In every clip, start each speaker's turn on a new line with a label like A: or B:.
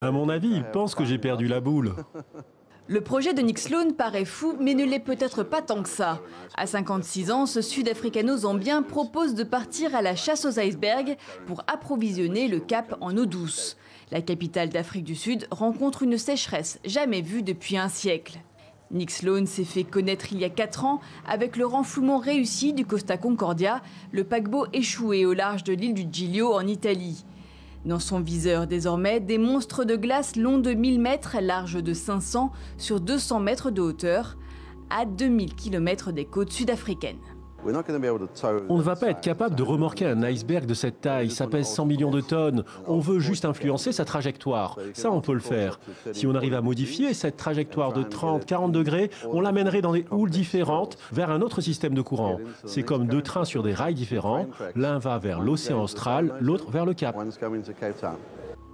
A: À mon avis, il pense que j'ai perdu la boule.
B: Le projet de Nick Sloan paraît fou, mais ne l'est peut-être pas tant que ça. À 56 ans, ce Sud-Africano-Zambien propose de partir à la chasse aux icebergs pour approvisionner le Cap en eau douce. La capitale d'Afrique du Sud rencontre une sécheresse jamais vue depuis un siècle. Nick Sloan s'est fait connaître il y a 4 ans avec le renflouement réussi du Costa Concordia, le paquebot échoué au large de l'île du Giglio en Italie. Dans son viseur désormais, des monstres de glace longs de 1000 mètres, larges de 500 sur 200 mètres de hauteur, à 2000 km des côtes sud-africaines.
A: On ne va pas être capable de remorquer un iceberg de cette taille, ça pèse 100 millions de tonnes. On veut juste influencer sa trajectoire. Ça, on peut le faire. Si on arrive à modifier cette trajectoire de 30-40 degrés, on l'amènerait dans des houles différentes vers un autre système de courant. C'est comme 2 trains sur des rails différents. L'un va vers l'océan austral, l'autre vers le Cap.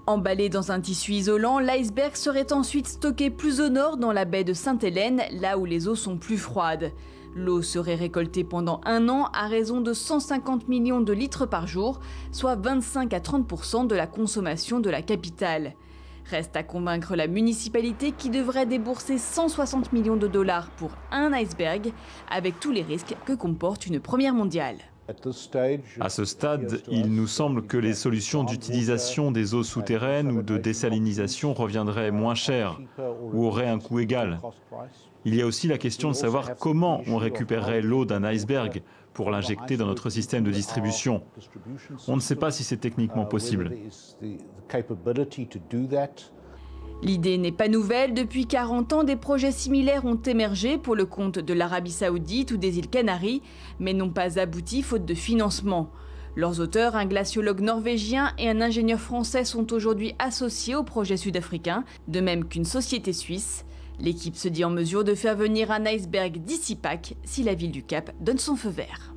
B: Emballé dans un tissu isolant, l'iceberg serait ensuite stocké plus au nord dans la baie de Sainte-Hélène, là où les eaux sont plus froides. L'eau serait récoltée pendant 1 an à raison de 150 millions de litres par jour, soit 25 à 30% de la consommation de la capitale. Reste à convaincre la municipalité qui devrait débourser 160 millions de dollars pour un iceberg, avec tous les risques que comporte une première mondiale.
C: À ce stade, il nous semble que les solutions d'utilisation des eaux souterraines ou de désalinisation reviendraient moins chères ou auraient un coût égal. Il y a aussi la question de savoir comment on récupérerait l'eau d'un iceberg pour l'injecter dans notre système de distribution. On ne sait pas si c'est techniquement possible.
B: L'idée n'est pas nouvelle. Depuis 40 ans, des projets similaires ont émergé pour le compte de l'Arabie Saoudite ou des îles Canaries, mais n'ont pas abouti faute de financement. Leurs auteurs, un glaciologue norvégien et un ingénieur français, sont aujourd'hui associés au projet sud-africain, de même qu'une société suisse. L'équipe se dit en mesure de faire venir un iceberg d'ici Pâques si la ville du Cap donne son feu vert.